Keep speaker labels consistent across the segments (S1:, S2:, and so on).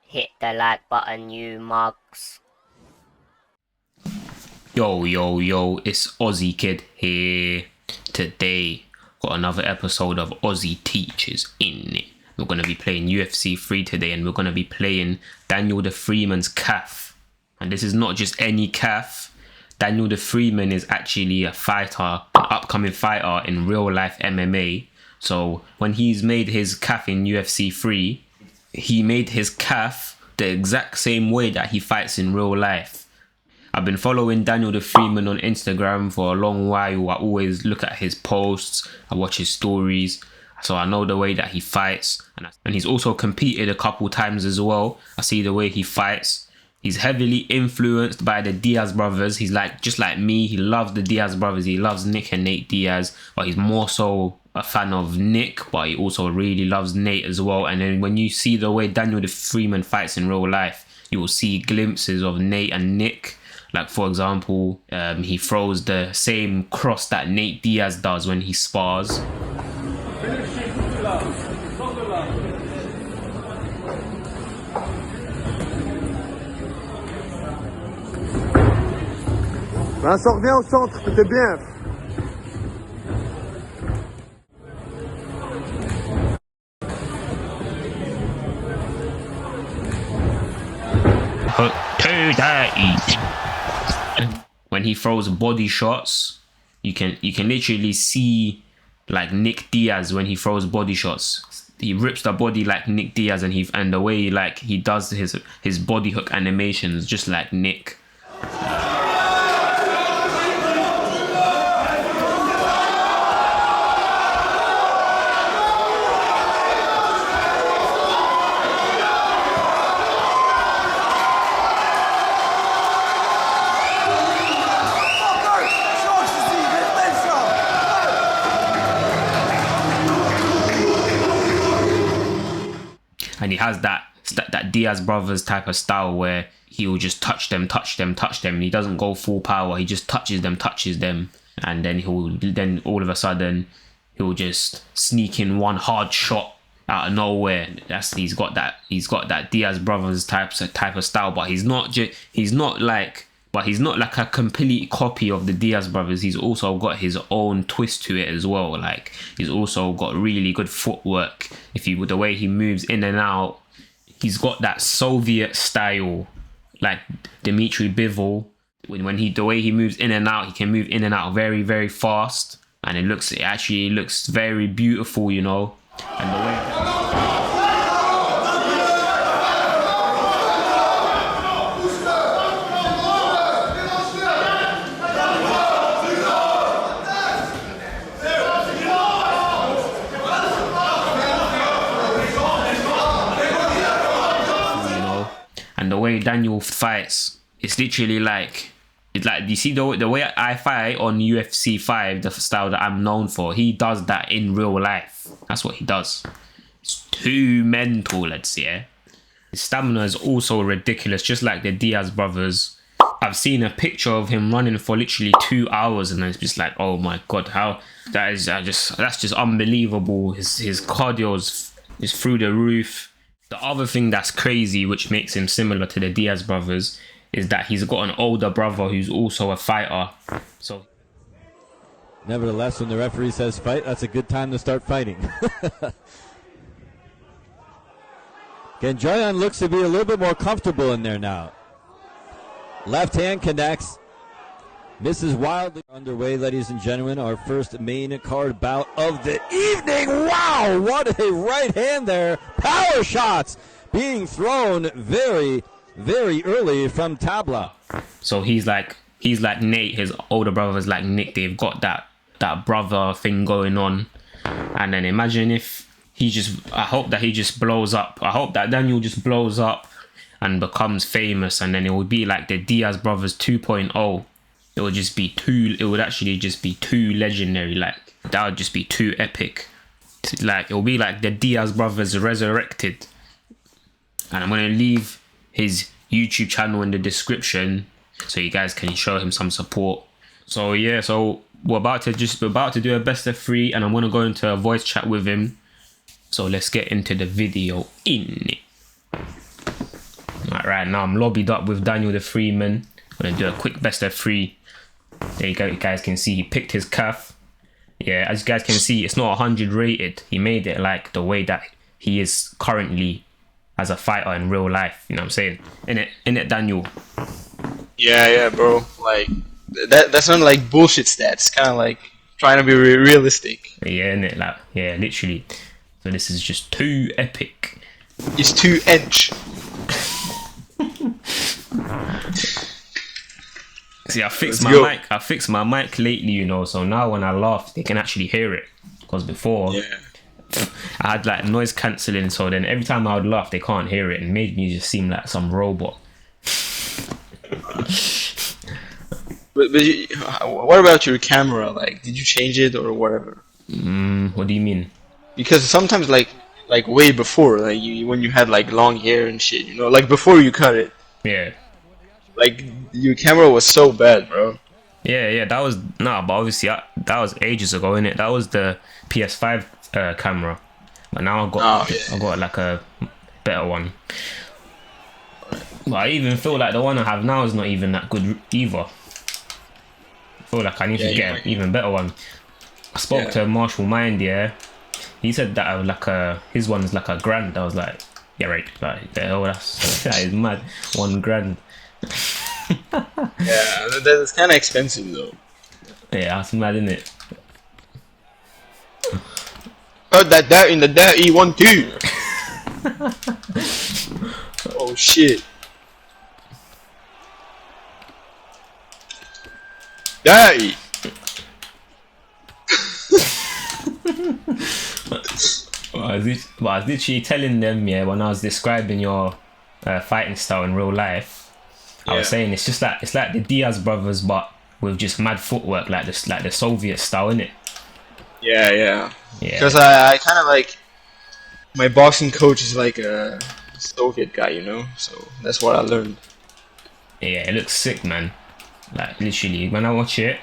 S1: Hit the like button, you mugs.
S2: Yo, it's Ozzy Kid here. Today, got another episode of Ozzy Teaches in it. We're going to be playing UFC 3 today, and we're going to be playing DanielTheFreeman's CAF. And this is not just any CAF. DanielTheFreeman is actually a fighter, an upcoming fighter in real life MMA. So when he's made his CAF in UFC 3, he made his CAF the exact same way that he fights in real life. I've been following DanielTheFreeman on Instagram for a long while. I always look at his posts, I watch his stories, so I know the way that he fights. And he's also competed a couple times as well. I see the way he fights. He's heavily influenced by the Diaz brothers. He's just like me. He loves the Diaz brothers. He loves Nick and Nate Diaz, but he's more so a fan of Nick, but he also really loves Nate as well. And then when you see the way DanielTheFreeman fights in real life, you will see glimpses of Nate and Nick. Like, for example, he throws the same cross that Nate Diaz does when he spars.
S3: Vincent, reviens au centre, t'es bien.
S2: When he throws body shots, you can literally see like Nick Diaz when he throws body shots. He rips the body like Nick Diaz, and the way like he does his body hook animations just like Nick. And he has that Diaz brothers type of style where he will just touch them. And he doesn't go full power. He just touches them. And then all of a sudden, he'll just sneak in one hard shot out of nowhere. He's got that Diaz brothers type of style, but he's not like a complete copy of the Diaz brothers. He's also got his own twist to it as well. Like, he's also got really good footwork. The way he moves in and out, he's got that Soviet style, like Dmitry Bivol. The way he moves in and out, he can move in and out very, very fast, and it actually looks very beautiful, you know. And the way. And the way Daniel fights, it's literally like, you see the way I fight on UFC 5, the style that I'm known for, he does that in real life. That's what he does. It's too mental, let's say. Yeah? His stamina is also ridiculous, just like the Diaz brothers. I've seen a picture of him running for literally 2 hours, and it's just like, oh my god, how that's just unbelievable. His cardio is through the roof. The other thing that's crazy, which makes him similar to the Diaz brothers, is that he's got an older brother who's also a fighter. So,
S4: nevertheless, when the referee says fight, that's a good time to start fighting. Genjoyan looks to be a little bit more comfortable in there now. Left hand connects. Misses wildly. Underway, ladies and gentlemen, our first main card bout of the evening. Wow, what a right hand there. Power shots being thrown very, very early from Tamba.
S2: So he's like Nate, his older brother's like Nick. They've got that brother thing going on. And then imagine if I hope that he just blows up. I hope that Daniel just blows up and becomes famous, and then it would be like the Diaz brothers 2.0. It would actually just be too legendary. Like, that would just be too epic. Like, it will be like the Diaz brothers resurrected. And I'm going to leave his YouTube channel in the description so you guys can show him some support. So yeah, so we're about to do a best of 3, and I'm going to go into a voice chat with him. So let's get into the video in it. Right now, I'm lobbied up with DanielTheFreeman. I'm gonna do a quick best of 3. There you go, you guys can see he picked his CAF. Yeah, as you guys can see, it's not 100 rated. He made it like the way that he is currently as a fighter in real life. You know what I'm saying? In it, Daniel.
S5: Yeah, bro. Like that's not like bullshit stats. Kind of like trying to be realistic.
S2: Yeah, innit? Like, yeah, literally. So this is just too epic.
S5: It's 2 inch.
S2: See, I fixed
S5: Let's go.
S2: my mic. I fixed my mic lately, you know. So now when I laugh, they can actually hear it. Because before, I had like noise cancelling. So then every time I would laugh, they can't hear it, and made me just seem like some robot.
S5: But what about your camera? Like, did you change it or whatever?
S2: What do you mean?
S5: Because sometimes like way before, like when you had like long hair and shit, you know, like before you cut it,
S2: Yeah.
S5: like your camera was so bad, bro.
S2: Yeah, that was but obviously that was ages ago, innit? That was the PS5 camera, but now I got like a better one. But I even feel like the one I have now is not even that good either. I feel like I need to get an even better one. I spoke to Marshall Mind, yeah. He said that I was like his one's like $1,000. I was like, yeah, right. Like, the hell, that is mad. $1,000.
S5: Yeah, that's kind of expensive though.
S2: Yeah, that's mad, isn't it?
S5: Oh, that in the daddy one too. Oh shit. Daddy.
S2: I was literally telling them, yeah, when I was describing your fighting style in real life, I was saying it's like the Diaz brothers, but with just mad footwork, like the Soviet style, innit?
S5: Yeah. Because I kind of like my boxing coach is like a Soviet guy, you know. So that's what I learned.
S2: Yeah, it looks sick, man. Like literally, when I watch it,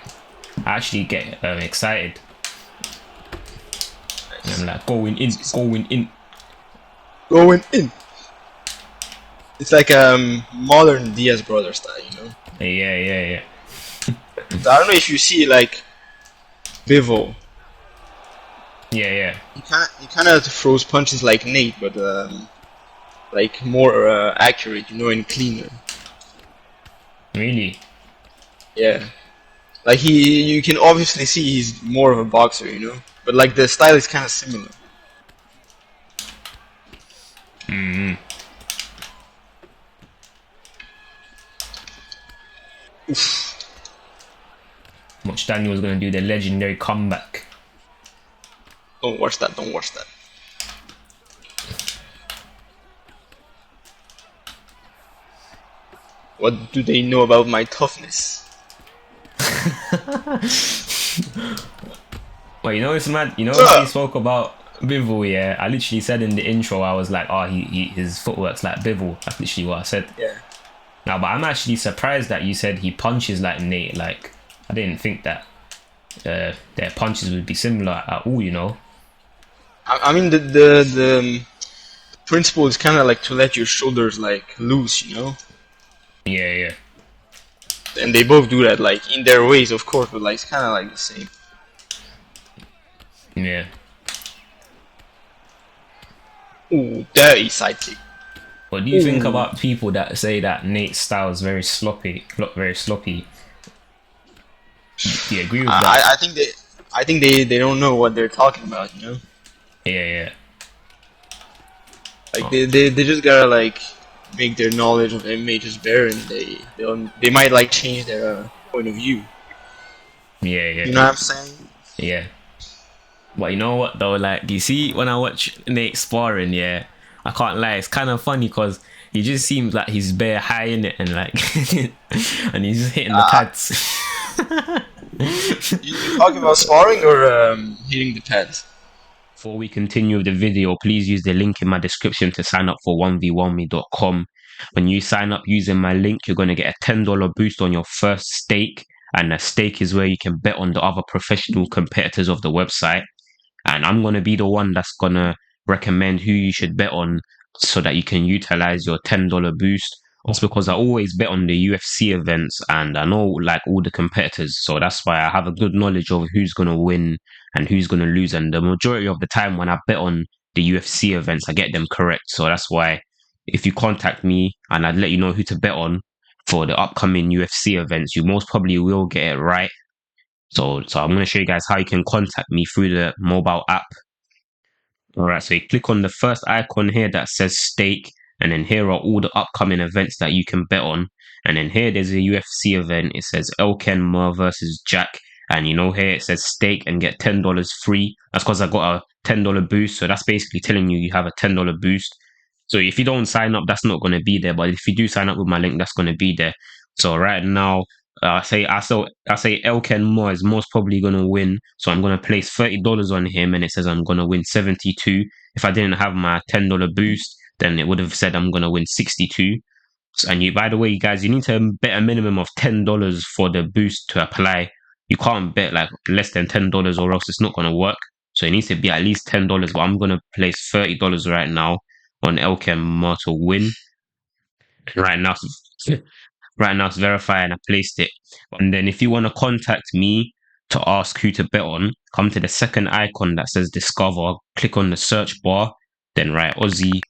S2: I actually get excited. And I'm like going in.
S5: It's like modern Diaz brother style, you know.
S2: Yeah.
S5: So I don't know if you see like Bivol.
S2: Yeah.
S5: He kind of throws punches like Nate, but like more accurate, you know, and cleaner.
S2: Really?
S5: Yeah. Like you can obviously see he's more of a boxer, you know. But like the style is kind of similar. Oof.
S2: Watch Daniel's gonna do the legendary comeback.
S5: Don't watch that. What do they know about my toughness?
S2: Well, you know it's mad. You know how he spoke about Bivol, yeah? I literally said in the intro, I was like, oh, his footwork's like Bivol. That's literally what I said.
S5: Yeah.
S2: Now, but I'm actually surprised that you said he punches like Nate. Like, I didn't think that their punches would be similar at all, you know?
S5: I mean the principle is kind of like to let your shoulders like loose, you know.
S2: Yeah.
S5: And they both do that, like in their ways, of course, but like it's kind of like the same.
S2: Yeah.
S5: Ooh, dirty sidekick.
S2: What do you think about people that say that Nate's style is very sloppy? Do you agree with that?
S5: I think they don't know what they're talking about, you know.
S2: Yeah.
S5: Like they just gotta like make their knowledge of MMA just better, and they might like change their point of view.
S2: Yeah.
S5: You know what I'm saying?
S2: Yeah. But you know what though? Like, you see, when I watch Nate sparring, yeah, I can't lie, it's kind of funny because he just seems like he's bare high in it and like, and he's just hitting the pads.
S5: You talking about sparring or hitting the pads?
S2: Before we continue with the video, please use the link in my description to sign up for 1v1me.com. When you sign up using my link, you're going to get a $10 boost on your first stake. And a stake is where you can bet on the other professional competitors of the website. And I'm going to be the one that's going to recommend who you should bet on so that you can utilize your $10 boost That's because I always bet on the UFC events and I know like all the competitors. So that's why I have a good knowledge of who's going to win and who's going to lose. And the majority of the time when I bet on the UFC events, I get them correct. So that's why if you contact me and I'd let you know who to bet on for the upcoming UFC events, you most probably will get it right. So I'm going to show you guys how you can contact me through the mobile app. All right, so you click on the first icon here that says stake, and then here are all the upcoming events that you can bet on. And then here there's a UFC event. It says Elkenma versus Jack, and here it says stake and get $10 free. That's because I got a $10 boost, so that's basically telling you have a $10 boost. So if you don't sign up, that's not going to be there. But if you do sign up with my link, that's going to be there. So right now, I say Elkenma is most probably going to win. So I'm going to place $30 on him, and it says I'm going to win 72. If I didn't have my $10 boost, then it would have said I'm going to win 62. And by the way, you guys, you need to bet a minimum of $10 for the boost to apply. You can't bet like less than $10 or else it's not going to work. So it needs to be at least $10. But I'm going to place $30 right now on Elkenma to win. Right now it's verified and I placed it. And then if you want to contact me to ask who to bet on, come to the second icon that says discover, click on the search bar, then write Ozzy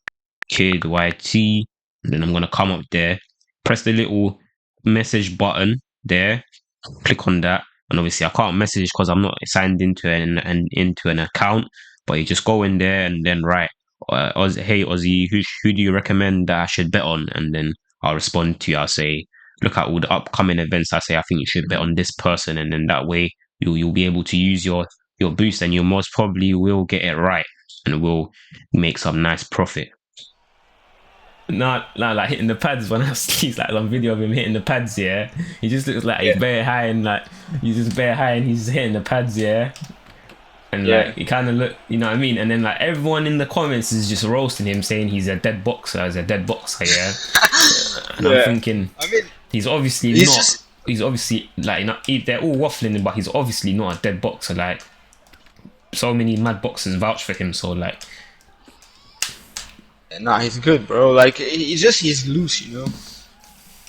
S2: Kid YT, and then I'm going to come up there, press the little message button there, click on that. And obviously I can't message because I'm not signed into an account, but you just go in there and then write hey Ozzy, who do you recommend that I should bet on? And then I'll respond to you. I'll say, look at all the upcoming events. I say I think you should bet on this person, and then that way you'll be able to use your boost, and you most probably will get it right and will make some nice profit. Not like hitting the pads when I see like some video of him hitting the pads, yeah. He just looks like he's bare high and like he's just bare high and he's hitting the pads, yeah. And like he kind of look, you know what I mean? And then like everyone in the comments is just roasting him, saying he's a dead boxer, yeah. And I'm thinking, he's obviously not. He's obviously like they're all waffling, but he's obviously not a dead boxer. Like so many mad boxers vouch for him, so like.
S5: Nah, he's good, bro. Like he's loose, you know.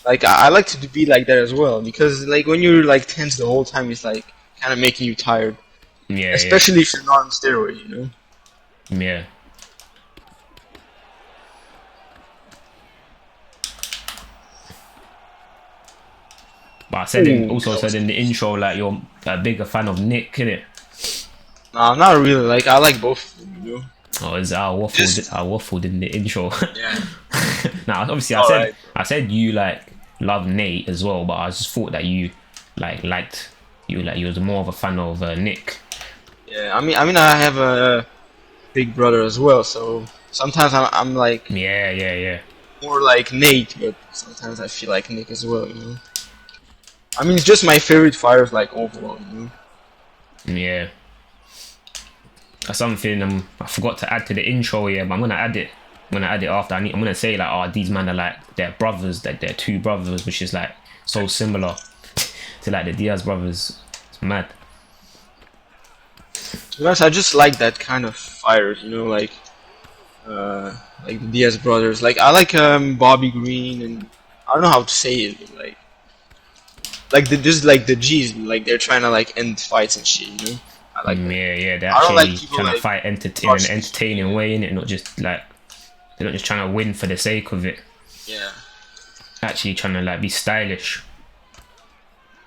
S5: Like I like to be like that as well, because like when you're like tense the whole time, it's like kind of making you tired.
S2: Yeah.
S5: Especially if you're not on steroid, you know.
S2: Yeah. But I said said in the intro, like you're a bigger fan of Nick, innit?
S5: Nah, not really. Like I like both of them, you know.
S2: Oh, is I waffled in the intro.
S5: Yeah.
S2: Now, obviously, I said you like love Nate as well, but I just thought that you liked you was more of a fan of Nick.
S5: Yeah, I mean, I have a big brother as well, so sometimes I'm like more like Nate, but sometimes I feel like Nick as well, you know. I mean, it's just my favorite fighters, like overall, you know.
S2: Yeah. That's something I forgot to add to the intro, but I'm gonna add it. I'm gonna add it after. I'm gonna say like, oh, these men are like they're brothers, that they're two brothers, which is like so similar to like the Diaz brothers. It's mad.
S5: To be honest, I just like that kind of fighters, you know, like the Diaz brothers. Like I like Bobby Green, and I don't know how to say it, but like the G's, like they're trying to like end fights and shit, you know. I like that.
S2: Yeah, they're actually trying to fight in an entertaining way, innit? Not just like they're not just trying to win for the sake of it.
S5: Yeah.
S2: Actually trying to like be stylish.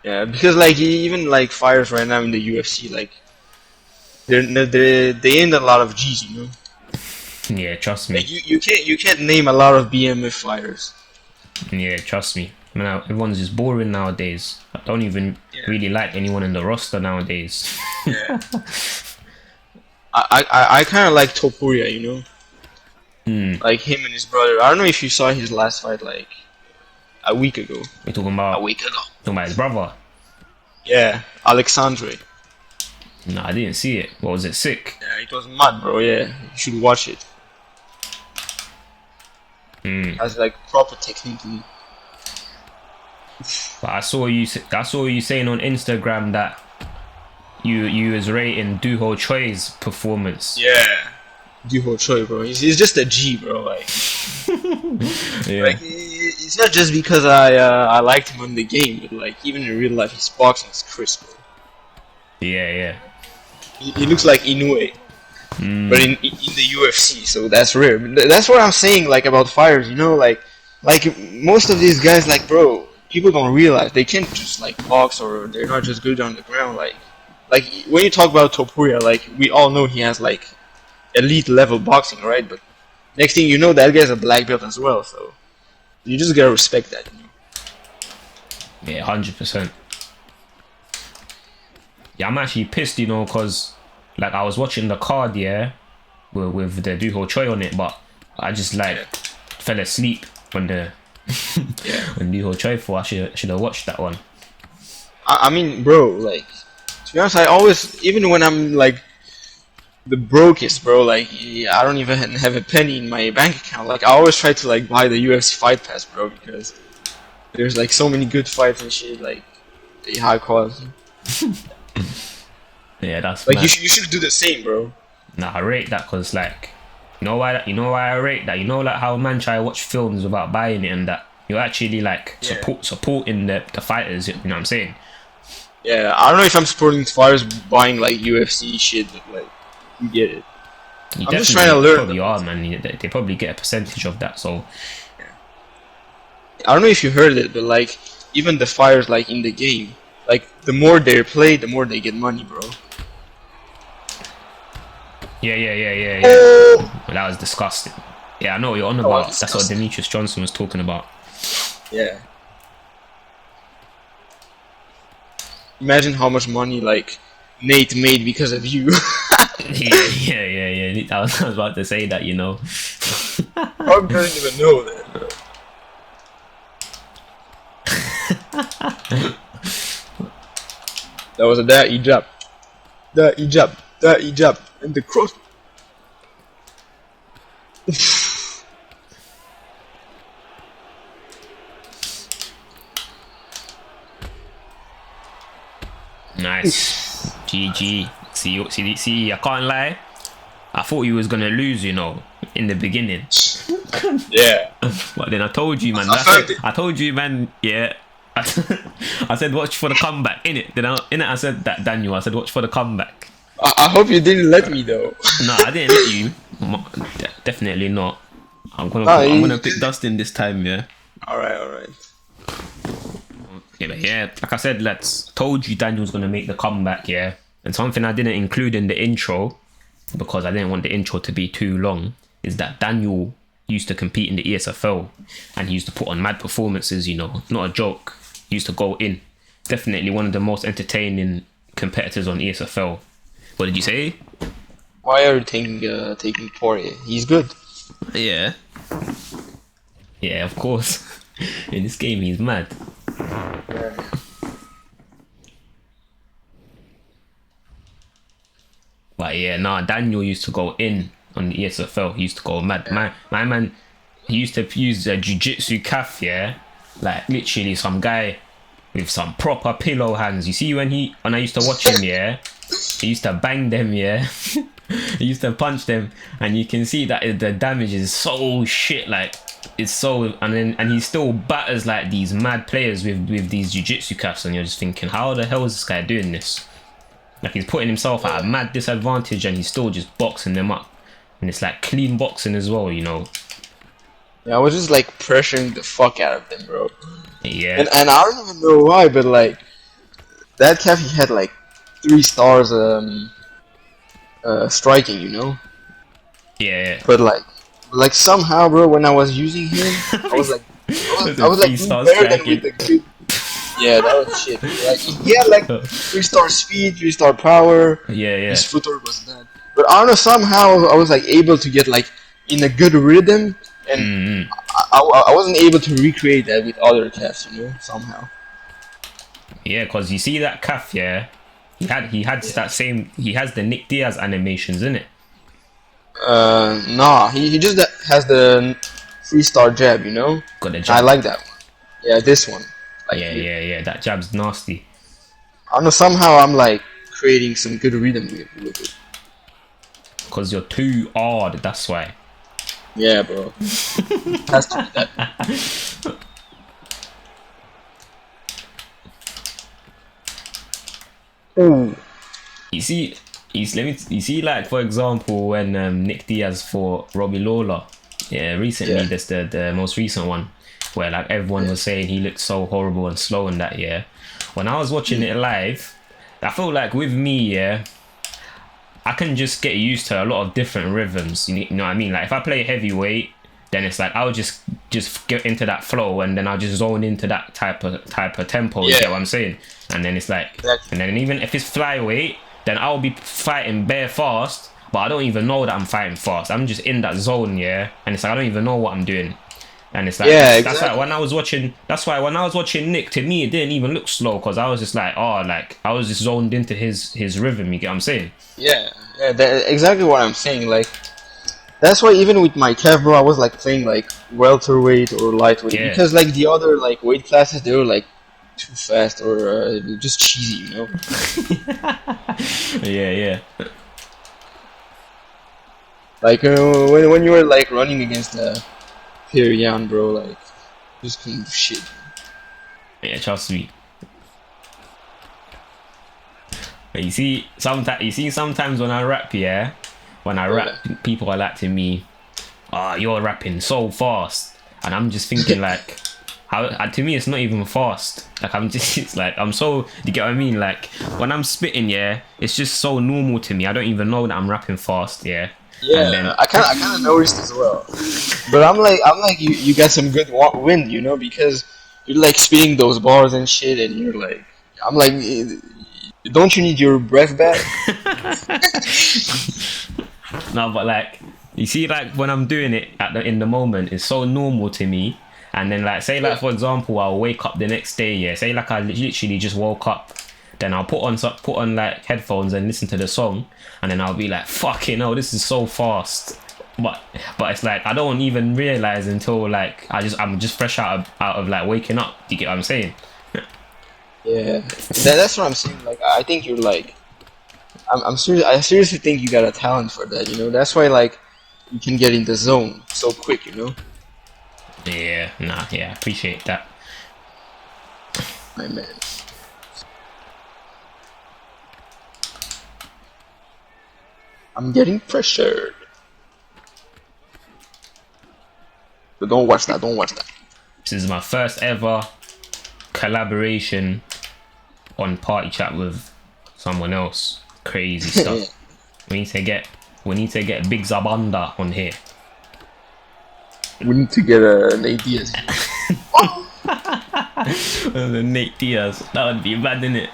S5: Yeah, because like even like fighters right now in the UFC, like they end a lot of G's, you know.
S2: Yeah, trust me.
S5: Like, you can't name a lot of BMF fighters.
S2: Yeah, trust me. I mean, everyone's just boring nowadays. I don't even really like anyone in the roster nowadays.
S5: Yeah. I kind of like Topuria, you know. Like him and his brother. I don't know if you saw his last fight like a week ago.
S2: We're talking about
S5: a week ago.
S2: Talking about his brother.
S5: Yeah, Alexandre.
S2: No, I didn't see it. What was it? Sick.
S5: Yeah, it was mad, bro. Yeah, you should watch it. Has like proper technique.
S2: But I saw you saying on Instagram that you was rating Duho Choi's performance.
S5: Yeah, Duho Choi, bro. He's just a G, bro. Like,
S2: yeah.
S5: Like he's it's not just because I liked him on the game, but like even in real life, his boxing is crisp. Bro.
S2: Yeah.
S5: He looks like Inoue, but in the UFC, so that's rare. But that's what I'm saying, like about fighters, you know, like most of these guys, like bro, people don't realize they can't just like box or they're not just good on the ground. Like when you talk about Topuria, like we all know he has like elite level boxing, right? But next thing you know, that guy's a black belt as well, so you just gotta respect that. You know?
S2: Yeah, 100%. Yeah, I'm actually pissed, you know, because like I was watching the card, yeah, with the Duho Choi on it, but I just like fell asleep when the when Duho Choi fought. I should have watched that one.
S5: I mean, bro, like to be honest, I always, even when I'm like the brokest, bro, like I don't even have a penny in my bank account. Like I always try to like buy the UFC Fight Pass, bro, because there's like so many good fights and shit, like high quality.
S2: Yeah, that's
S5: like
S2: mad.
S5: you should do the same, bro.
S2: Nah, I rate that because like you know why I rate that. You know like how man try to watch films without buying it and that you're actually like supporting the fighters. You know what I'm saying?
S5: Yeah, I don't know if I'm supporting fighters buying like UFC shit, but like you get it. I'm just trying to learn.
S2: Probably are, man. They probably get a percentage of that. So
S5: I don't know if you heard it, but like even the fighters like in the game, like the more they play, the more they get money, bro.
S2: Yeah.
S5: Oh!
S2: But that was disgusting. Yeah, I know what you're on about. That's what Demetrius Johnson was talking about.
S5: Yeah. Imagine how much money like Nate made because of you.
S2: yeah. I was about to say that, you know.
S5: Probably doesn't even know that, bro. That was a da ijab, and the cross.
S2: Nice. GG. See, I can't lie. I thought you was gonna lose, you know, in the beginning.
S5: Yeah.
S2: But then I told you, man. I told you, man. Yeah. I said watch for the comeback. I said that, Daniel. I said watch for the comeback.
S5: I hope you didn't let me though.
S2: No, I didn't let you. Definitely not. I'm gonna pick Dustin this time, yeah.
S5: Alright.
S2: Yeah, but yeah, like I said, told you Daniel's gonna make the comeback, yeah. And something I didn't include in the intro, because I didn't want the intro to be too long, is that Daniel used to compete in the ESFL and he used to put on mad performances, you know, not a joke. He used to go in. Definitely one of the most entertaining competitors on ESFL. What did you say?
S5: Why are you taking Poirier? He's good.
S2: Yeah. Yeah, of course. In this game, he's mad. But yeah, nah, Daniel used to go in on the ESFL. He used to go mad. My man, he used to use a jiu-jitsu CAF, yeah? Like, literally some guy with some proper pillow hands. You see when I used to watch him, yeah? He used to bang them, yeah? He used to punch them. And you can see that the damage is so shit, like, it's so... And he still batters, like, these mad players with these jiu-jitsu CAFs. And you're just thinking, how the hell is this guy doing this? Like, he's putting himself at a mad disadvantage and he's still just boxing them up. And it's like clean boxing as well, you know.
S5: Yeah, I was just like pressuring the fuck out of them, bro.
S2: Yeah.
S5: And I don't even know why, but like that calf, he had like 3 stars striking, you know.
S2: Yeah.
S5: But like somehow, bro, when I was using him, I was like better than with the good. Yeah, that was shit. Like he had like 3-star speed, 3-star power.
S2: Yeah.
S5: His footwork was bad. But I don't know, somehow I was like able to get like in a good rhythm, and I wasn't able to recreate that with other calves, you know, somehow.
S2: Yeah, cause you see that calf, yeah, he had that same. He has the Nick Diaz animations, isn't it?
S5: Nah, he just has the 3-star jab, you know.
S2: Got the jab.
S5: I like that one. Yeah, this one. Like,
S2: Yeah. That jab's nasty.
S5: I don't know, somehow I'm like creating some good rhythm with it.
S2: Cause you're too hard, that's why.
S5: Yeah, bro. Has to be that. Ooh.
S2: You see, like for example, when Nick Diaz fought Robbie Lawler, recently,
S5: Yeah.
S2: that's the most recent one, where like everyone was saying he looked so horrible and slow in that. Yeah, when I was watching it live, I feel like with me, I can just get used to a lot of different rhythms. You know what I mean? Like if I play heavyweight, then it's like I'll just get into that flow, and then I'll just zone into that type of tempo. You
S5: Yeah.
S2: get what I'm saying? And then it's like,
S5: Exactly.
S2: and then even if it's flyweight, then I'll be fighting bare fast, but I don't even know that I'm fighting fast. I'm just in that zone, and it's like I don't even know what I'm doing. And it's like,
S5: Yeah,
S2: that's
S5: exactly.
S2: like when I was watching. That's why when I was watching Nick, to me it didn't even look slow, because I was just like, I was just zoned into his rhythm. You get what I'm saying?
S5: Yeah, that's exactly what I'm saying. Like, that's why even with my CAF, bro, I was like playing like welterweight or lightweight,
S2: Yeah.
S5: because like the other like weight classes, they were like too fast or just cheesy, you know.
S2: Yeah.
S5: Like when you were like running against Perian, bro, like just couldn't do shit.
S2: Yeah, trust me. But you see, sometimes when I rap, people are like to me, you're rapping so fast, and I'm just thinking like, how? To me, it's not even fast. Like it's like I'm so. You get what I mean? Like when I'm spitting, it's just so normal to me. I don't even know that I'm rapping fast,
S5: Yeah,
S2: And then,
S5: I kind of noticed as well. But I'm like you got some good wind, you know, because you're like spitting those bars and shit, and you're like, I'm like, don't you need your breath back?
S2: no, but like you see, like when I'm doing it in the moment, it's so normal to me. And then like say like for example, I'll wake up the next day, say like I literally just woke up, then I'll put on like headphones and listen to the song, and then I'll be like, fucking hell, this is so fast. But it's like I don't even realize until like I'm just fresh out of like waking up. You get what I'm saying?
S5: Yeah, that's what I'm saying. Like, I think you're like, I'm serious. I seriously think you got a talent for that. You know, that's why like you can get in the zone so quick. You know,
S2: Yeah, I appreciate that.
S5: my man. I'm getting pressured. But don't watch that. Don't watch that.
S2: This is my first ever collaboration on Party Chat with someone else. Crazy stuff. We need to get Big Zabanda on here.
S5: We need to get an ideas.
S2: Nate Diaz. That would be bad, innit?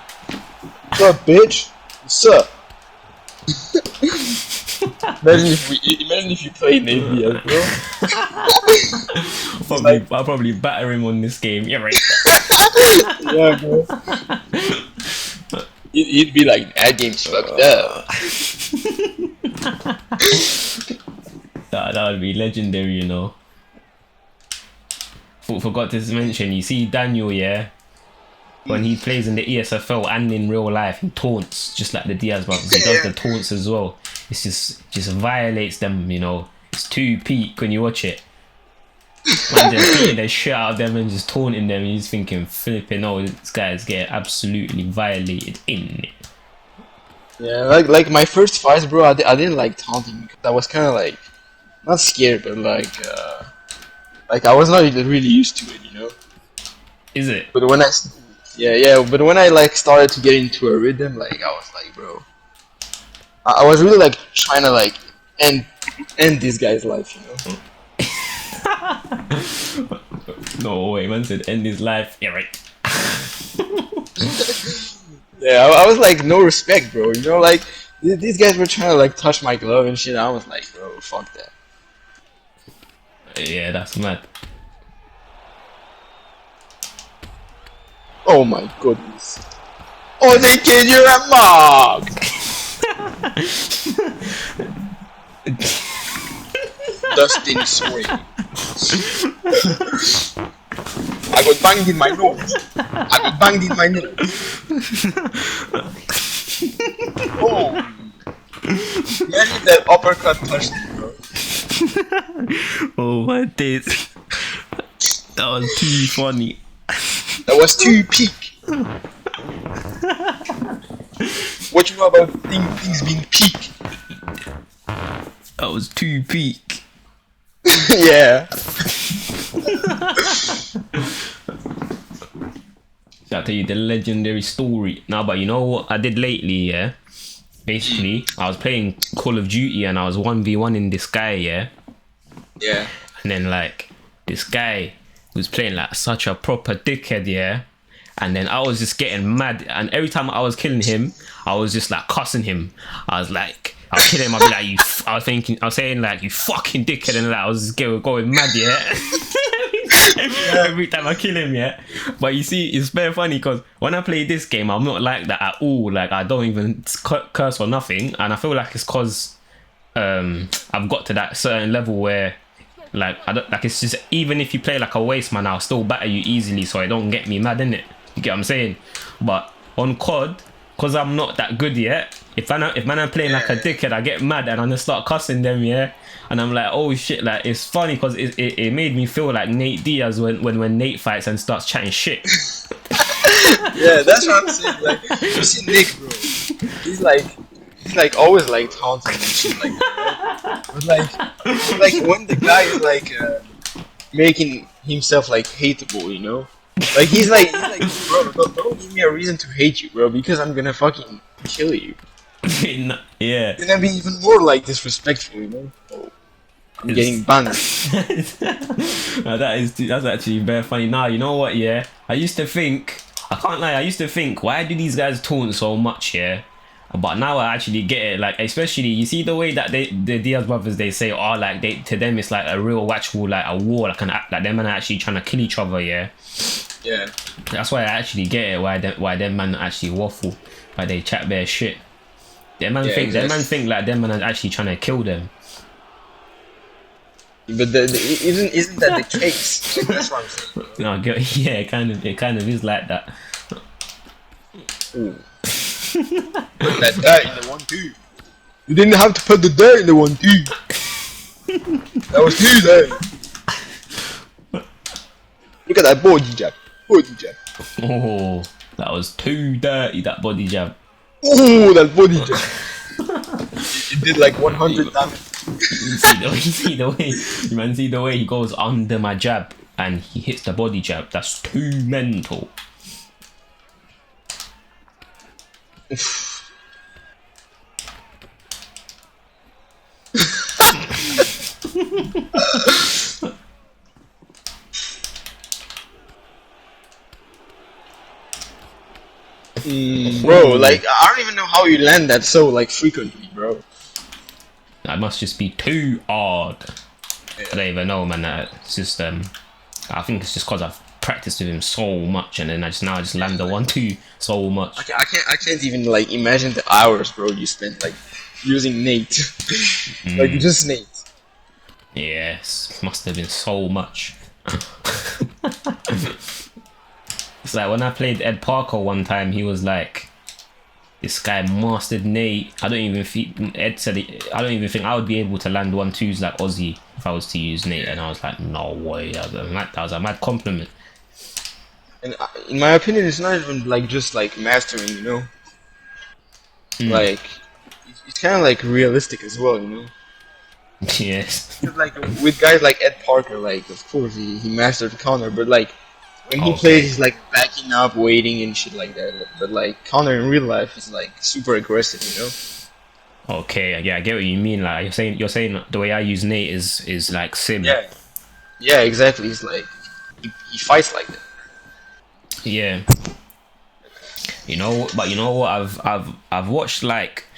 S5: What's up, bitch? What's up? Imagine if you played Nate Diaz, bro.
S2: I'll probably batter him on this game. Yeah, right.
S5: Yeah, bro. He'd be like, that game's fucked up.
S2: That would be legendary, you know. Forgot to mention, you see Daniel, when he plays in the ESFL and in real life, he taunts just like the Diaz brothers. He does the taunts as well. It's just violates them, you know. It's too peak when you watch it. Man, just beating the shit out of them and just taunting them, and you're just thinking, flipping, this guy's getting absolutely violated in it.
S5: Yeah, like my first fights, bro, I didn't like taunting because I was kind of like, not scared, but like I was not really used to it, you know.
S2: Is it?
S5: But when but when I like started to get into a rhythm, like I was like, bro, I was really like trying to like end this guy's life, you know.
S2: No way, man said end his life. Yeah, right.
S5: Yeah, I was like, no respect, bro. You know, like these guys were trying to like touch my glove and shit. I was like, bro, fuck that.
S2: Yeah, that's mad.
S5: Oh my goodness. Ozzy, kid, you're a mug. Dustin swing. I got banged in my nose. Oh. Imagine that uppercut touched me, bro.
S2: Oh my days. That was too funny.
S5: That was too peak. What you know about things being peak?
S2: That was too peak.
S5: Yeah.
S2: I'll tell you the legendary story. Now, but you know what I did lately, yeah? Basically, I was playing Call of Duty and I was 1v1 in this guy, yeah?
S5: Yeah.
S2: And then, like, this guy was playing like such a proper dickhead, yeah? And then I was just getting mad. And every time I was killing him, I was just like cussing him. I was killing him, I'd be like, I was saying like, you fucking dickhead. And like, I was just going mad, yeah? Every time I kill him, yeah. But you see, it's very funny because when I play this game, I'm not like that at all. Like, I don't even curse or nothing. And I feel like it's because I've got to that certain level where, like, I don't, like, it's just, even if you play like a waste man, I'll still batter you easily, so it don't get me mad, innit? You get what I'm saying? But on COD, because I'm not that good yet, if man I'm playing like a dickhead, I get mad and I just start cussing them, yeah? And I'm like, oh shit, like, it's funny because it made me feel like Nate Diaz when Nate fights and starts chatting shit.
S5: Yeah, that's what I'm saying. Like, you see Nick, bro. He's like always like taunting and shit like that, right? But like when the guy is like making himself like hateable, you know? Like he's like, bro, don't give me a reason to hate you, bro, because I'm gonna fucking kill you.
S2: Yeah.
S5: It's gonna be even more like disrespectful, you know? Oh, I'm getting banned.
S2: That's actually very funny. Now, you know what, yeah? I can't lie, why do these guys taunt so much, yeah? But now I actually get it, like, especially, you see the way that the Diaz brothers, they say, oh, like, to them it's like a real actual, like, a war, like them man are actually trying to kill each other, yeah?
S5: Yeah.
S2: That's why I actually get it, why them man actually waffle, why they chat their shit. Them man think like them man are actually trying to kill them.
S5: But isn't that the case? That's what I'm saying.
S2: No, yeah, it kind of is like that.
S5: Ooh. Put that dirt in the 1-2. You didn't have to put the dirt in the 1-2. That was too dirty. Look at that body jab.
S2: Oh, that was too dirty, that body jab.
S5: Oh, that body jab. It did like 100 damage.
S2: You see the way he goes under my jab and he hits the body jab. That's too mental.
S5: Bro, like, I don't even know how you land that so, like, frequently, bro.
S2: That must just be too hard. Yeah. I don't even know, man. It's just, I think it's just because I've practiced with him so much, and then I just land the 1-2 so much.
S5: I can't even, like, imagine the hours, bro, you spent, like, using Nate. Like, just Nate.
S2: Yes, must have been so much. It's like when I played Ed Parker one time, he was like, this guy mastered Nate. Ed said I don't even think I would be able to land 1-2s like Ozzy if I was to use Nate. And I was like, no way. That was a mad compliment.
S5: And in my opinion, it's not even like just like mastering, you know? Like, it's kind of like realistic as well, you know?
S2: Yes.
S5: Like with guys like Ed Parker, like, of course he mastered the counter, but like when he plays, he's like backing up, waiting and shit like that. But like counter in real life is like super aggressive, you know?
S2: Okay, yeah, I get what you mean. Like you're saying the way I use Nate is like sim.
S5: Yeah, exactly. He's like he fights like that.
S2: Yeah. You know what? I've watched, like,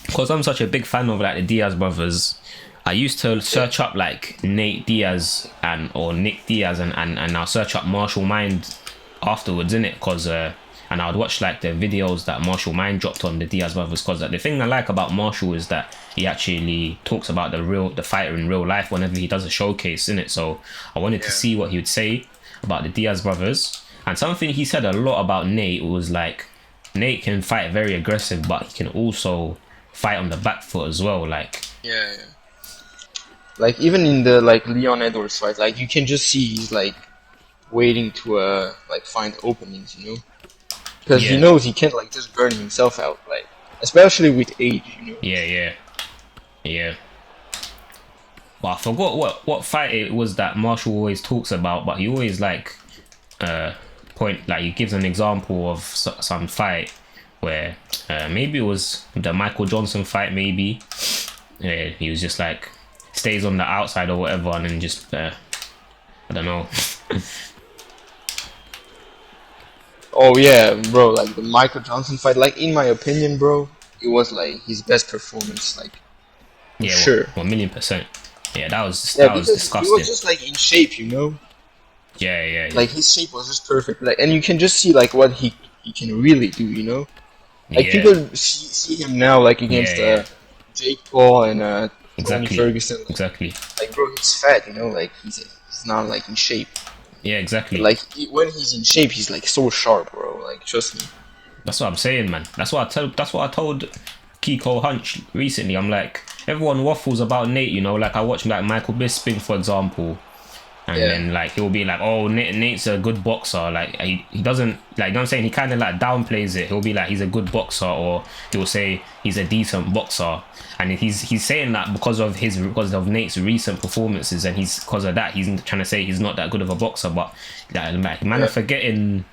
S2: because I'm such a big fan of like the Diaz brothers. I used to search up like Nate Diaz or Nick Diaz and I'll search up Martial Mind afterwards, innit? Because and I would watch like the videos that Martial Mind dropped on the Diaz brothers, because the thing I like about Martial is that he actually talks about the fighter in real life whenever he does a showcase, innit? So I wanted to see what he would say about the Diaz brothers, and something he said a lot about Nate was like, Nate can fight very aggressive, but he can also fight on the back foot as well, like.
S5: Yeah. Like even in the like Leon Edwards fight, like you can just see he's like waiting to like find openings, you know. because he knows he can't like just burn himself out, like especially with age, you know.
S2: Yeah. Well, I forgot what fight it was that Marshall always talks about, but he always like point, like he gives an example of some fight where maybe it was the Michael Johnson fight, maybe he was just like stays on the outside or whatever, and then just I don't know.
S5: Oh yeah, bro, like the Michael Johnson fight, like in my opinion, bro, it was like his best performance, like for
S2: Yeah,
S5: sure.
S2: 1,000,000%. Yeah, that was
S5: Because
S2: disgusting.
S5: he was just like in shape, you know.
S2: Yeah.
S5: Like his shape was just perfect, like, and you can just see like what he can really do, you know. Like people see him now like against Jake Paul and Tony Ferguson. Like,
S2: Exactly.
S5: Like bro, he's fat, you know. Like he's not like in shape.
S2: Yeah, exactly.
S5: But, like when he's in shape, he's like so sharp, bro. Like trust me.
S2: That's what I'm saying, man. That's what I told Kiko Hunch recently. I'm like, everyone waffles about Nate, you know. Like I watch like Michael Bisping, for example, and then like he'll be like, oh, Nate's a good boxer. Like he doesn't, like, you know what I'm saying, he kind of like downplays it. He'll be like, he's a good boxer, or he'll say he's a decent boxer, and he's saying that because of Nate's recent performances, and because of that he's trying to say he's not that good of a boxer. But like man are forgetting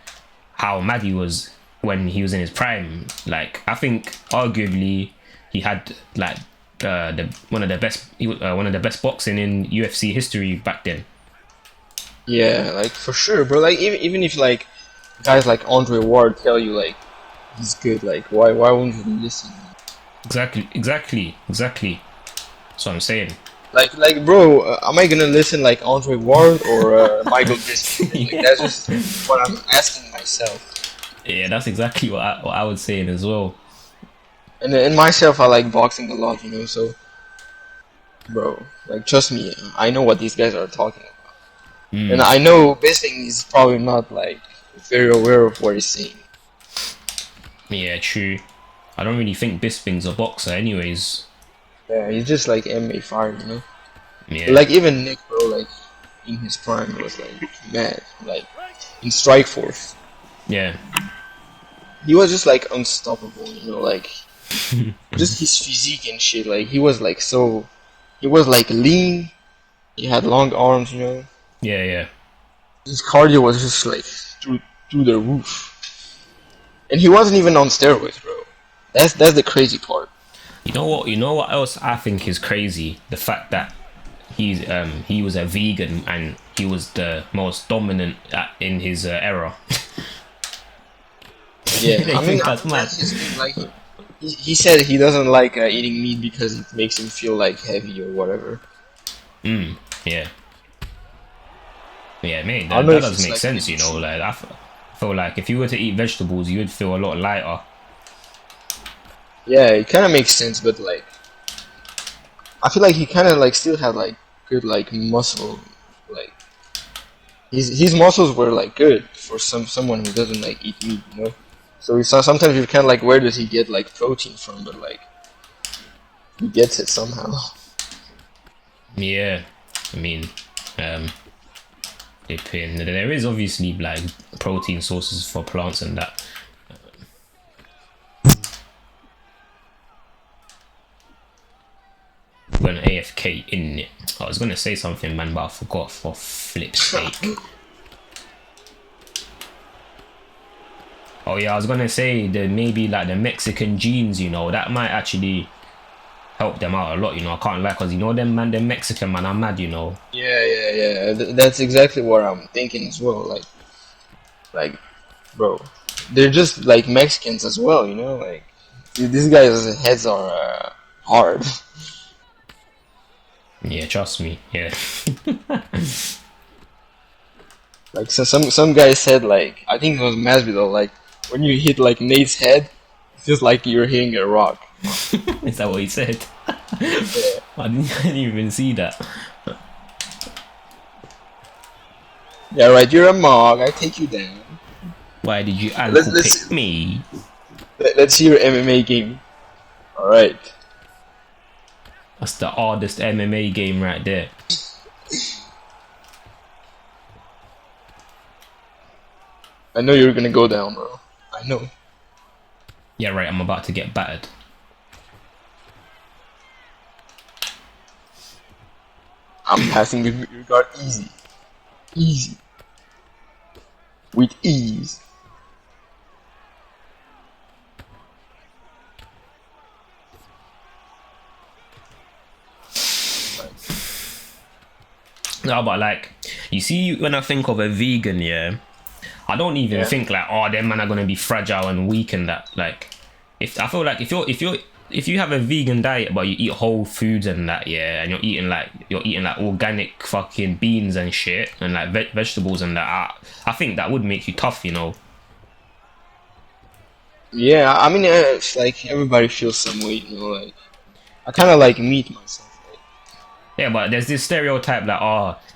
S2: how mad he was when he was in his prime. Like I think arguably he had like one of the best boxing in UFC history back then.
S5: Yeah, like for sure, bro. Like even if like guys like Andre Ward tell you like he's good, like why won't you listen?
S2: Exactly. That's what I'm saying.
S5: Like bro, am I gonna listen like Andre Ward or Michael Bisping? Like, that's just what I'm asking myself.
S2: Yeah, that's exactly what I was saying as well.
S5: And myself, I like boxing a lot, you know. So, bro, like trust me, I know what these guys are talking about, and I know Bisping is probably not like very aware of what he's saying.
S2: Yeah, true. I don't really think Bisping's a boxer, anyways.
S5: Yeah, he's just like MMA fighter, you know.
S2: Yeah.
S5: But, like even Nick, bro, like in his prime was like mad, like in Strikeforce.
S2: Yeah.
S5: He was just like unstoppable, you know, like just his physique and shit. Like he was like he was like lean. He had long arms, you know.
S2: Yeah.
S5: His cardio was just like through the roof, and he wasn't even on steroids, bro. That's the crazy part.
S2: You know what else I think is crazy? The fact that he was a vegan and he was the most dominant in his era.
S5: Yeah,
S2: They
S5: I mean
S2: think that's mad.
S5: that's his thing. Like he said he doesn't like eating meat because it makes him feel like heavy or whatever.
S2: Yeah, mate,
S5: I
S2: that
S5: don't know if
S2: does
S5: it's
S2: make
S5: like
S2: sense, you know. Like I feel like if you were to eat vegetables, you would feel a lot lighter.
S5: Yeah, it kind of makes sense, but like I feel like he kind of like still had like good like muscle, like his muscles were like good for someone who doesn't like eat meat, you know. So it's sometimes you're kind of like, where does he get like protein from? But like he gets it somehow.
S2: Yeah, I mean, there is obviously like protein sources for plants and that. When AFK in it, I was gonna say something, man, but I forgot, for flip's sake. Oh yeah, I was gonna say that maybe like the Mexican genes, you know, that might actually help them out a lot, you know. I can't lie, because you know them Mexican man are mad, you know.
S5: Yeah. That's exactly what I'm thinking as well. Like, bro, they're just like Mexicans as well, you know. Like, these guys' heads are hard.
S2: Yeah, trust me. Yeah.
S5: Like, so some guy said, like, I think it was Masvidal, like, when you hit like Nate's head, it's just like you're hitting a rock.
S2: Is that what he said?
S5: Yeah.
S2: I didn't even see that.
S5: Yeah, right. You're a mog. I take you down.
S2: Why did you
S5: Let's
S2: ankle pick me?
S5: let's see your MMA game. All right.
S2: That's the hardest MMA game right there.
S5: I know you're gonna go down, bro. I know.
S2: Yeah, right, I'm about to get battered.
S5: I'm passing with your guard easy. Easy. With ease.
S2: No, but like, you see, when I think of a vegan, yeah, I don't even think like, oh, them man are gonna be fragile and weak and that. Like, if I feel like if you have a vegan diet but you eat whole foods and that, yeah, and you're eating like organic fucking beans and shit and like vegetables and that, I think that would make you tough, you know.
S5: Yeah, I mean, it's like everybody feels some weight, you know. Like, I kind of like meat myself. Like,
S2: Yeah, but there's this stereotype that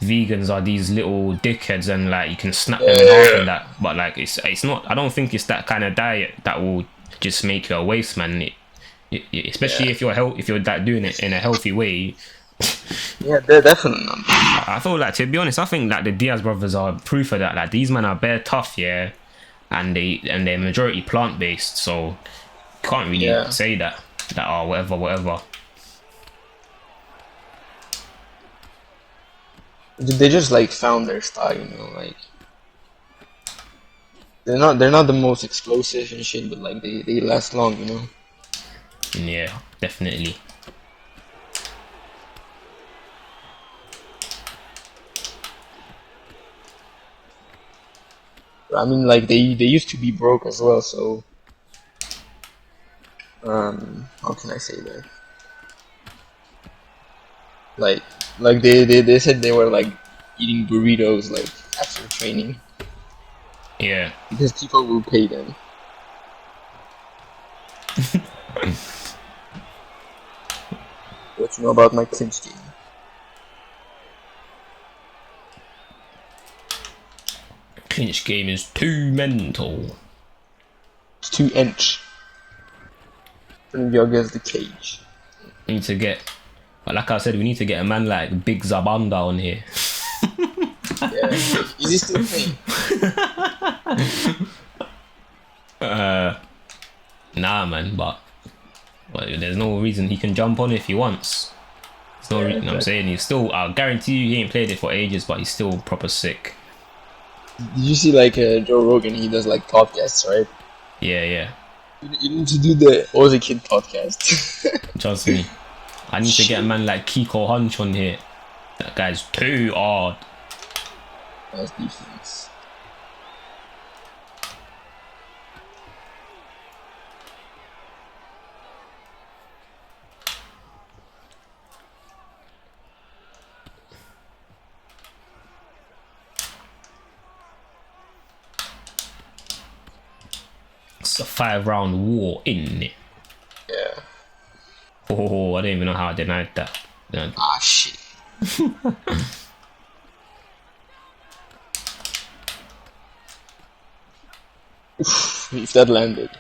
S2: vegans are these little dickheads and like you can snap them in half and that. But like it's not. I don't think it's that kind of diet that will just make you a waste man. Especially if you're like doing it in a healthy way.
S5: yeah, they're definitely not.
S2: I feel like, to be honest, I think that the Diaz brothers are proof of that. Like, these men are bare tough, yeah, and they're majority plant based, so can't really say that whatever.
S5: They just like found their style, you know. Like, they're not the most explosive and shit, but like they last long, you know.
S2: Yeah, definitely.
S5: I mean, like they used to be broke as well, so how can I say that? Like they said they were like eating burritos like after training.
S2: Yeah.
S5: Because people will pay them. What you know about my clinch game?
S2: Clinch game is too mental.
S5: It's 2 inch. And you against the cage.
S2: We need to get, but like I said, we need to get a man like Big Zabanda on here.
S5: Yeah. Is he still playing?
S2: Nah, man, but there's no reason he can jump on if he wants. There's no reason. I'm saying he's still. I'll guarantee you he ain't played it for ages, but he's still proper sick.
S5: Did you see like Joe Rogan? He does like podcasts, right?
S2: Yeah.
S5: You need to do the Ozzy Kid podcast.
S2: Trust me. I need to get a man like Kiko Hunch on here. That guy's too hard.
S5: Nice defense.
S2: It's a 5-round war, isn't it?
S5: Yeah.
S2: Oh, I don't even know how I denied that.
S5: Ah, shit. If that landed.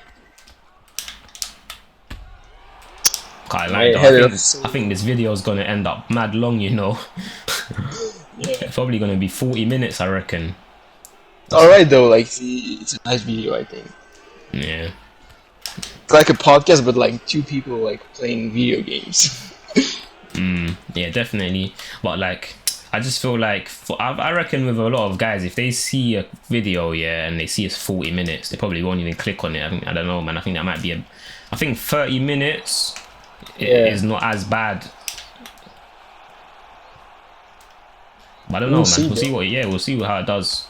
S2: Can't lie, though. I think this video is gonna end up mad long, you know. It's probably gonna be 40 minutes, I reckon.
S5: Alright though, like, it's a nice video, I think.
S2: Yeah.
S5: It's like a podcast, but like 2 people like playing video games.
S2: Yeah, definitely. But like, I just feel like I reckon with a lot of guys, if they see a video, yeah, and they see it's 40 minutes, they probably won't even click on it. I don't know, man. I think that might be I think 30 minutes is not as bad. But I don't know, man. We'll see we'll see how it does.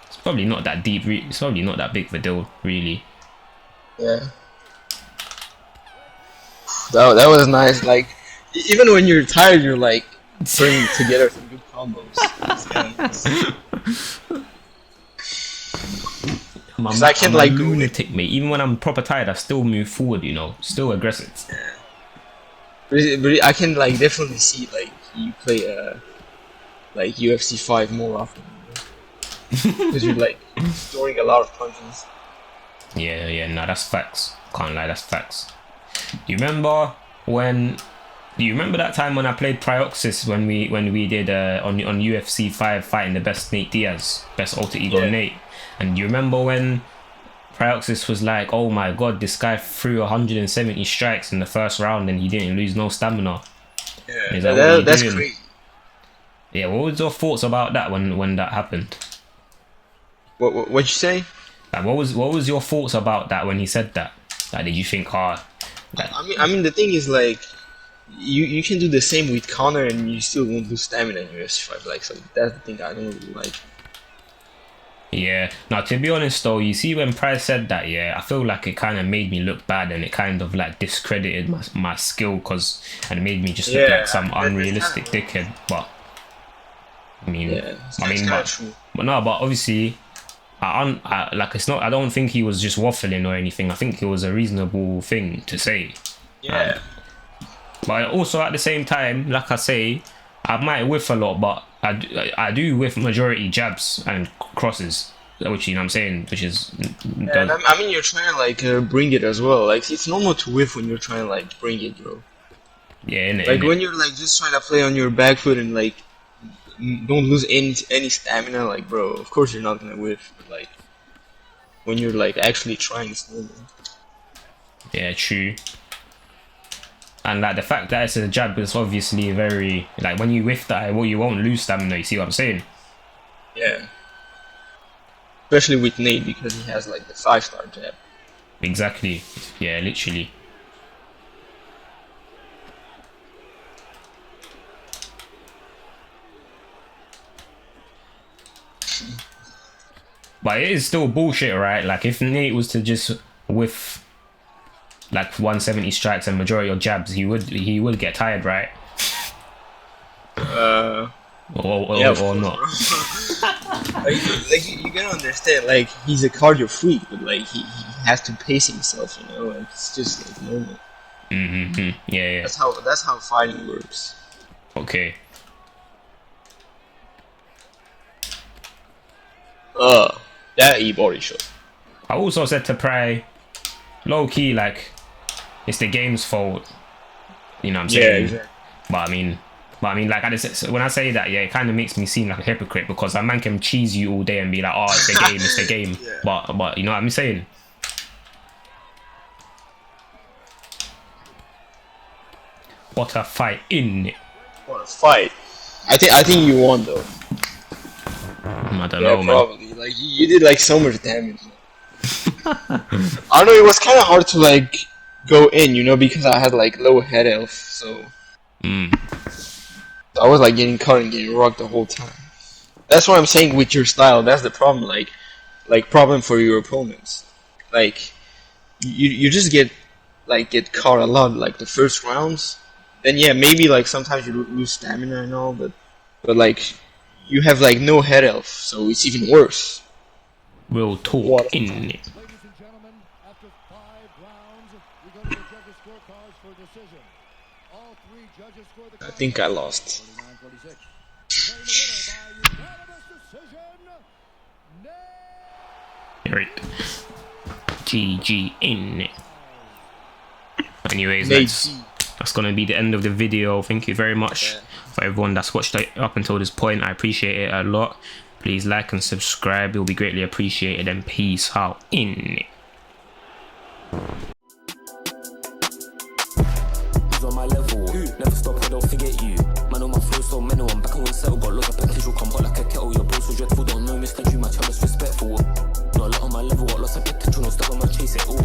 S2: It's probably not that deep. It's probably not that big of a deal, really.
S5: Yeah. That was nice. Like, even when you're tired, you're like putting together some good combos.
S2: I'm like lunatic, mate. Even when I'm proper tired, I still move forward. You know, still aggressive.
S5: But I can like definitely see like you play like UFC 5 more often because you're like storing a lot of punches.
S2: Yeah. No, that's facts. Can't lie, that's facts. Do you remember that time when I played Trioxis when we did on UFC 5 fighting the best Nate Diaz, best alter ego Nate? And do you remember when Prioxis was like, oh my god, this guy threw 170 strikes in the first round and he didn't lose no stamina.
S5: Yeah,
S2: He's like, what are you
S5: that's
S2: doing?
S5: crazy.
S2: Yeah, what was your thoughts about that when that happened?
S5: What'd you say?
S2: Like, what was your thoughts about that when he said that? Like, did you think, like,
S5: I mean, the thing is like, you can do the same with Connor and you still won't lose stamina in UFC fight. Like, so that's the thing I don't really like.
S2: yeah. Now, to be honest though, you see when Price said that, yeah, I feel like it kind of made me look bad and it kind of like discredited my skill and it made me just look like some unrealistic dickhead. But I mean, but no, but obviously, like it's not. I don't think he was just waffling or anything. I think it was a reasonable thing to say.
S5: Yeah.
S2: But also at the same time, like I say, I might whiff a lot, but I do whiff majority jabs and crosses, which you know what I'm saying, which is.
S5: Yeah, I mean, you're trying to like bring it as well. Like it's normal to whiff when you're trying to like bring it, bro.
S2: Yeah,
S5: like when you're like just trying to play on your back foot and like don't lose any stamina, like bro, of course you're not gonna whiff. But like when you're like actually trying, it's normal.
S2: Yeah, true. And like the fact that it's a jab is obviously very like when you whiff that, well, you won't lose stamina. You see what I'm saying?
S5: Yeah. Especially with Nate because he has like the 5-star jab.
S2: Exactly. Yeah, literally. But it is still bullshit, right? Like if Nate was to just whiff like 170 strikes and majority of jabs, he would get tired, right? Or not.
S5: like you gotta understand, like he's a cardio freak, but like he has to pace himself, you know. Like, it's just like normal.
S2: Yeah.
S5: That's how fighting works.
S2: Okay.
S5: That e-body shot.
S2: I also said to Pry, low key, like it's the game's fault. You know what I'm saying?
S5: Yeah, exactly.
S2: But I mean, like when I say that, yeah, it kind of makes me seem like a hypocrite because a man can cheese you all day and be like, oh, it's the game, it's the game. Yeah. But you know what I'm saying? What a fight, innit?
S5: What a fight! I think you won though.
S2: I don't know, man.
S5: Probably. Like you did like so much damage. I don't know. It was kind of hard to like go in, you know, because I had like low head health, so. So I was like getting caught and getting rocked the whole time. That's what I'm saying with your style. That's the problem. Like problem for your opponents. Like you just get caught a lot. Like the first rounds. Then yeah, maybe like sometimes you lose stamina and all, but like you have like no head health, so it's even worse.
S2: We'll talk in it.
S6: Ladies and gentlemen, after 5 rounds, we go to the judges' scorecards for decision. All 3 judges score the.
S5: I think I lost.
S6: 49-46.
S2: Right. GG in it. Anyways, that's gonna be the end of the video. Thank you very much for everyone that's watched it up until this point. I appreciate it a lot. Please like and subscribe. It will be greatly appreciated. And peace out in it.
S7: Who's on my level? Never stop, I don't forget you. Man on my flow, so mental. I'm back, I won't settle. Got loads of potential, come hot like a kettle. Your bro so dreadful, don't know misconstrue my child is respectful. Not a lot on my level, got lots of potential, no stuff, I'ma chase it all.